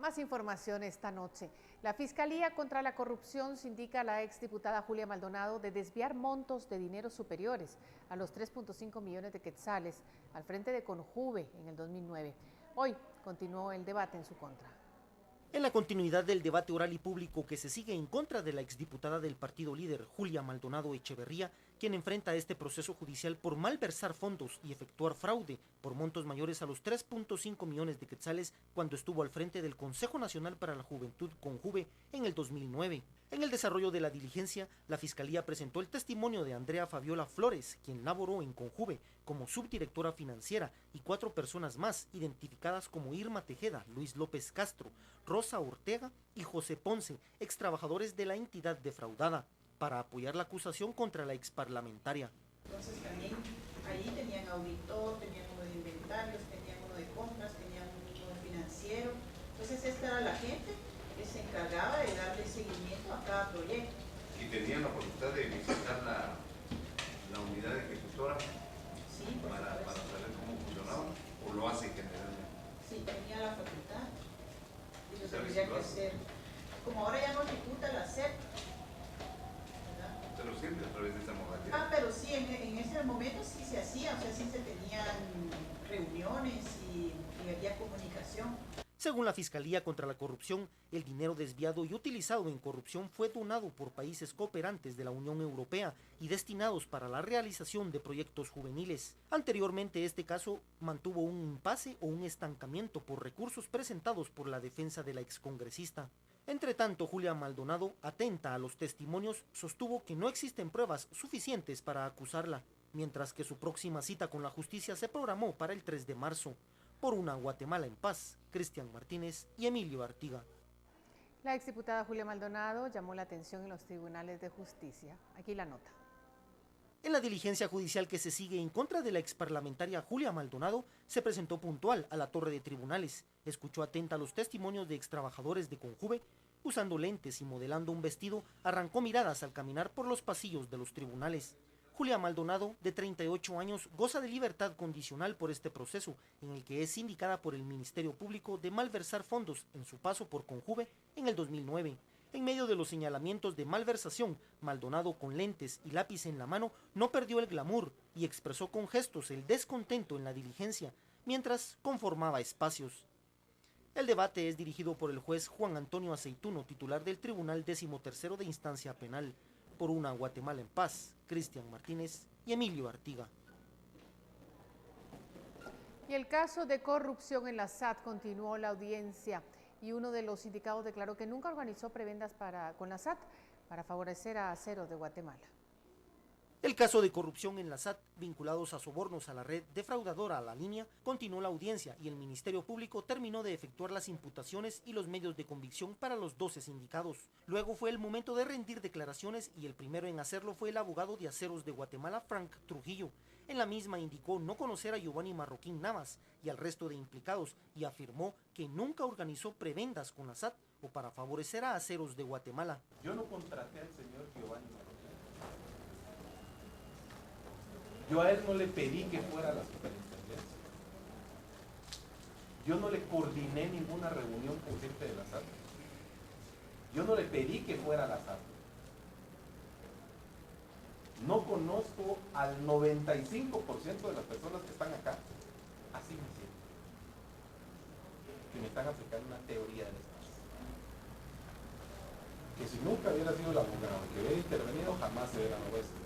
Más información esta noche. La Fiscalía contra la Corrupción sindica a la exdiputada Julia Maldonado de desviar montos de dinero superiores a los 3.5 millones de quetzales al frente de Conjuve en el 2009. Hoy continuó el debate en su contra. En la continuidad del debate oral y público que se sigue en contra de la exdiputada del partido líder, Julia Maldonado Echeverría, quien enfrenta este proceso judicial por malversar fondos y efectuar fraude por montos mayores a los 3.5 millones de quetzales cuando estuvo al frente del Consejo Nacional para la Juventud Conjuve en el 2009. En el desarrollo de la diligencia, la Fiscalía presentó el testimonio de Andrea Fabiola Flores, quien laboró en Conjuve como subdirectora financiera, y 4 personas más, identificadas como Irma Tejeda, Luis López Castro, Rosa Ortega y José Ponce, extrabajadores de la entidad defraudada, para apoyar la acusación contra la exparlamentaria. Entonces también ahí tenían auditor, tenían uno de inventarios, tenían uno de compras, tenían uno financiero. Entonces esta era la gente que se encargaba de darle seguimiento a cada proyecto. ¿Y tenían la voluntad de visitar la unidad ejecutora? Sí, para saber cómo funcionaba, o lo hace generalmente? Sí, tenía la facultad y lo tendría que hacer. Como ahora ya no ejecuta la SEP, ¿verdad? Pero siempre a través de esa modalidad. Pero sí, en ese momento sí se hacía, o sea, sí se tenían reuniones y había comunicación. Según la Fiscalía contra la Corrupción, el dinero desviado y utilizado en corrupción fue donado por países cooperantes de la Unión Europea y destinados para la realización de proyectos juveniles. Anteriormente, este caso mantuvo un impasse o un estancamiento por recursos presentados por la defensa de la excongresista. Entre tanto, Julia Maldonado, atenta a los testimonios, sostuvo que no existen pruebas suficientes para acusarla, mientras que su próxima cita con la justicia se programó para el 3 de marzo. Por una Guatemala en paz, Cristian Martínez y Emilio Artiga. La exdiputada Julia Maldonado llamó la atención en los tribunales de justicia. Aquí la nota. En la diligencia judicial que se sigue en contra de la exparlamentaria Julia Maldonado, se presentó puntual a la torre de tribunales, escuchó atenta los testimonios de extrabajadores de Conjuve, usando lentes y modelando un vestido, arrancó miradas al caminar por los pasillos de los tribunales. Julia Maldonado, de 38 años, goza de libertad condicional por este proceso, en el que es indicada por el Ministerio Público de malversar fondos en su paso por Conjuve en el 2009. En medio de los señalamientos de malversación, Maldonado, con lentes y lápiz en la mano, no perdió el glamour y expresó con gestos el descontento en la diligencia, mientras conformaba espacios. El debate es dirigido por el juez Juan Antonio Aceituno, titular del Tribunal 13º de Instancia Penal. Por una Guatemala en paz, Cristian Martínez y Emilio Artiga. Y el caso de corrupción en la SAT continuó la audiencia y uno de los indicados declaró que nunca organizó prebendas con la SAT para favorecer a aceros de Guatemala. El caso de corrupción en la SAT, vinculados a sobornos a la red defraudadora a la línea, continuó la audiencia y el Ministerio Público terminó de efectuar las imputaciones y los medios de convicción para los 12 sindicados. Luego fue el momento de rendir declaraciones y el primero en hacerlo fue el abogado de aceros de Guatemala, Frank Trujillo. En la misma indicó no conocer a Giovanni Marroquín Navas y al resto de implicados y afirmó que nunca organizó prebendas con la SAT o para favorecer a aceros de Guatemala. Yo no contraté al señor Giovanni Marroquín. Yo a él no le pedí que fuera a la superintendencia. Yo no le coordiné ninguna reunión con gente de la SAT. Yo no le pedí que fuera a la SAT. No conozco al 95% de las personas que están acá. Así me siento. Que me están aplicando una teoría de estas. Que si nunca hubiera sido el abogado que hubiera intervenido, jamás se hubiera movido.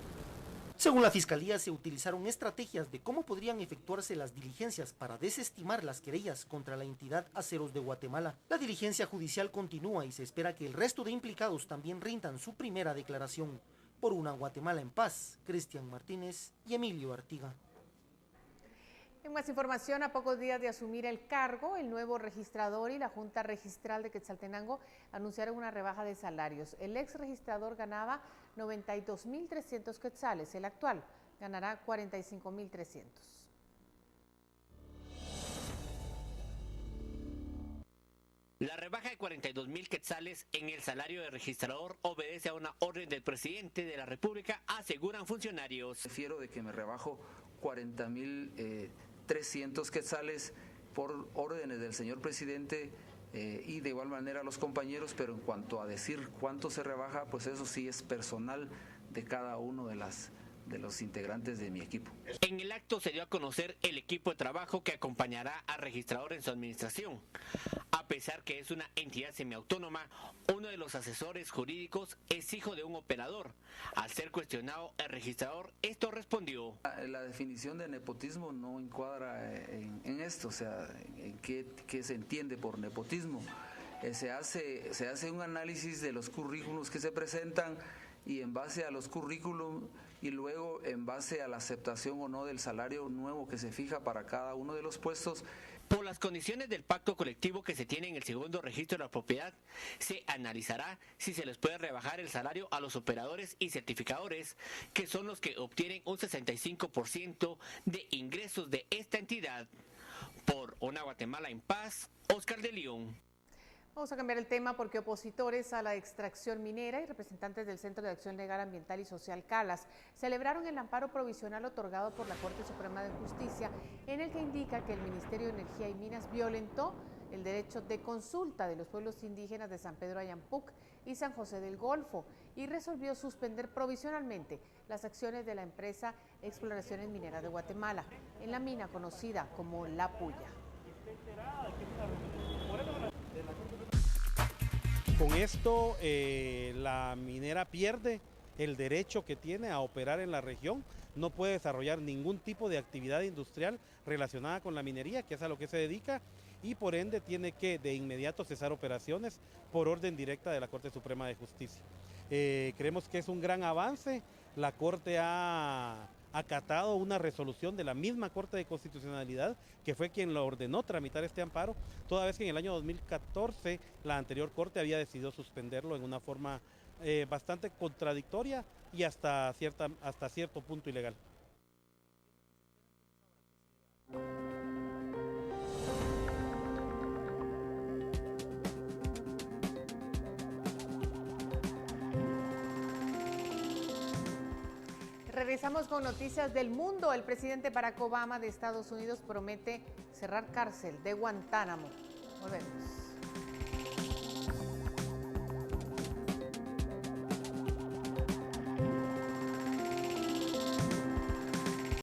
Según la Fiscalía, se utilizaron estrategias de cómo podrían efectuarse las diligencias para desestimar las querellas contra la entidad Aceros de Guatemala. La diligencia judicial continúa y se espera que el resto de implicados también rindan su primera declaración. Por una Guatemala en paz, Cristian Martínez y Emilio Artiga. En más información, a pocos días de asumir el cargo, el nuevo registrador y la Junta Registral de Quetzaltenango anunciaron una rebaja de salarios. El ex registrador ganaba 92.300 quetzales, el actual ganará 45.300. La rebaja de 42.000 quetzales en el salario de registrador obedece a una orden del presidente de la República, aseguran funcionarios. Prefiero de que me rebajo 40.300 quetzales por órdenes del señor presidente y de igual manera a los compañeros, pero en cuanto a decir cuánto se rebaja, pues eso sí es personal de cada uno de los integrantes de mi equipo. En el acto se dio a conocer el equipo de trabajo que acompañará al registrador en su administración. A pesar que es una entidad semiautónoma, uno de los asesores jurídicos es hijo de un operador. Al ser cuestionado el registrador, esto respondió. La definición de nepotismo no encuadra en esto, o sea, en qué se entiende por nepotismo. Se hace un análisis de los currículos que se presentan y en base a los currículums y luego en base a la aceptación o no del salario nuevo que se fija para cada uno de los puestos. Por las condiciones del pacto colectivo que se tiene en el segundo registro de la propiedad, se analizará si se les puede rebajar el salario a los operadores y certificadores, que son los que obtienen un 65% de ingresos de esta entidad. Por Una Guatemala en Paz, Oscar de León. Vamos a cambiar el tema porque opositores a la extracción minera y representantes del Centro de Acción Legal, Ambiental y Social CALAS celebraron el amparo provisional otorgado por la Corte Suprema de Justicia, en el que indica que el Ministerio de Energía y Minas violentó el derecho de consulta de los pueblos indígenas de San Pedro Ayampuc y San José del Golfo y resolvió suspender provisionalmente las acciones de la empresa Exploraciones Mineras de Guatemala en la mina conocida como La Puya. Con esto, la minera pierde el derecho que tiene a operar en la región, no puede desarrollar ningún tipo de actividad industrial relacionada con la minería, que es a lo que se dedica, y por ende tiene que de inmediato cesar operaciones por orden directa de la Corte Suprema de Justicia. Creemos que es un gran avance. La Corte ha acatado una resolución de la misma Corte de Constitucionalidad, que fue quien lo ordenó tramitar este amparo, toda vez que en el año 2014 la anterior Corte había decidido suspenderlo en una forma bastante contradictoria y hasta cierto punto ilegal. Regresamos con noticias del mundo. El presidente Barack Obama de Estados Unidos promete cerrar cárcel de Guantánamo. Volvemos.